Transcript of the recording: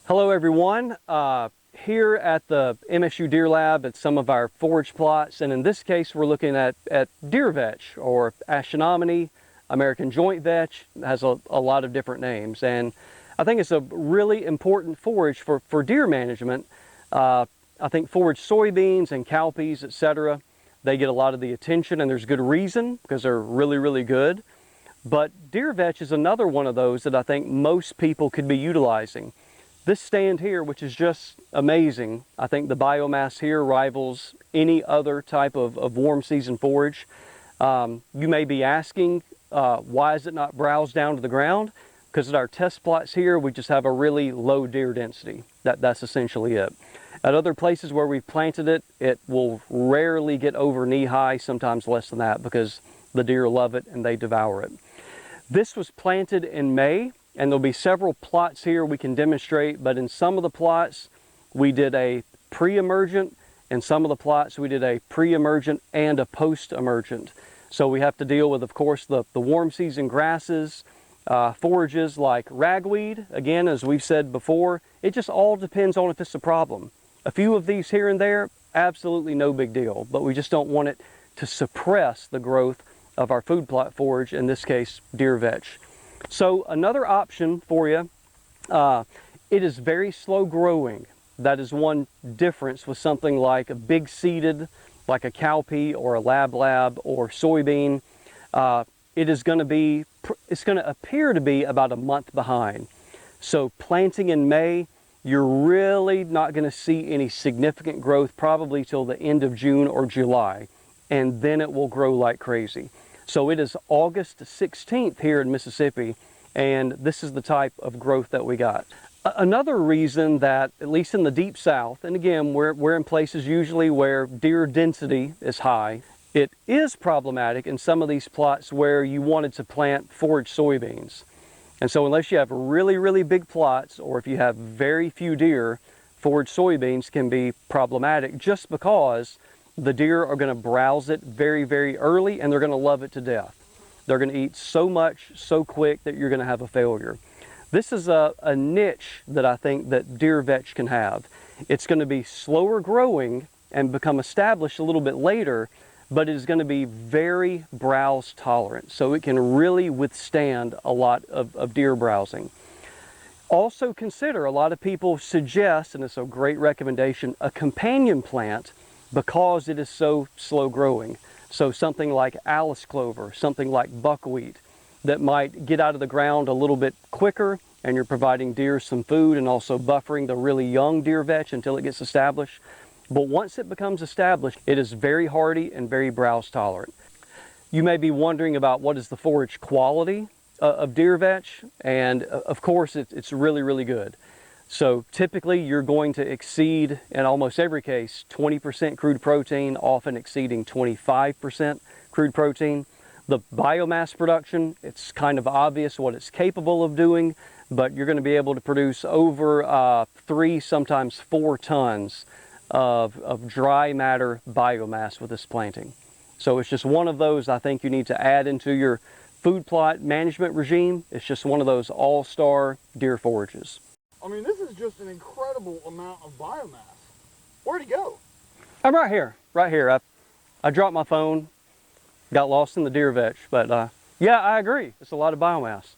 Hello everyone. Here at the MSU Deer Lab at some of our forage plots, and in this case we're looking at deer vetch or Astronominy, American joint vetch. It has a lot of different names, and I think it's a really important forage for deer management. I think forage soybeans and cowpeas, etc., they get a lot of the attention, and there's good reason because they're really good. But deer vetch is another one of those that I think most people could be utilizing. This stand here, which is just amazing, I think the biomass here rivals any other type of warm season forage. You may be asking, why is it not browsed down to the ground? Because at our test plots here, we just have a really low deer density. That's essentially it. At other places where we've planted it, it will rarely get over knee high, sometimes less than that, because the deer love it and they devour it. This was planted in May. And there'll be several plots here we can demonstrate, but in some of the plots we did a pre-emergent, and some of the plots we did a pre-emergent and a post-emergent. So we have to deal with, of course, the warm season grasses, forages like ragweed. Again, as we've said before, it just all depends on if it's a problem. A few of these here and there, absolutely no big deal, but we just don't want it to suppress the growth of our food plot forage, in this case, deer vetch. So another option for you, it is very slow growing. That is one difference with something like a big seeded, like a cowpea or a lab or soybean. It's going to appear to be about a month behind. So planting in May, you're really not going to see any significant growth probably till the end of June or July, and then it will grow like crazy. So it is August 16th here in Mississippi, and this is the type of growth that we got. Another reason that, at least in the deep south, and again, we're in places usually where deer density is high, it is problematic in some of these plots where you wanted to plant forage soybeans. And so unless you have really big plots, or if you have very few deer, forage soybeans can be problematic just because the deer are going to browse it very early, and they're going to love it to death. They're going to eat so much so quick that you're going to have a failure. This is a niche that I think that deer vetch can have. It's going to be slower growing and become established a little bit later, but it is going to be very browse tolerant, so it can really withstand a lot of deer browsing. Also consider, a lot of people suggest, and it's a great recommendation, a companion plant because it is so slow growing. So something like Alice clover, something like buckwheat that might get out of the ground a little bit quicker, and you're providing deer some food and also buffering the really young deer vetch until it gets established. But once it becomes established, it is very hardy and very browse tolerant. You may be wondering about what is the forage quality of deer vetch, and of course it's really good. So typically you're going to exceed, in almost every case, 20% crude protein, often exceeding 25% crude protein. The biomass production, it's kind of obvious what it's capable of doing, but you're going to be able to produce over 3, sometimes 4 tons of dry matter biomass with this planting. So it's just one of those I think you need to add into your food plot management regime. It's just one of those all-star deer forages. I mean, this is just an incredible amount of biomass. Where'd he go? I'm right here. I dropped my phone, got lost in the deer vetch, but yeah, I agree. It's a lot of biomass.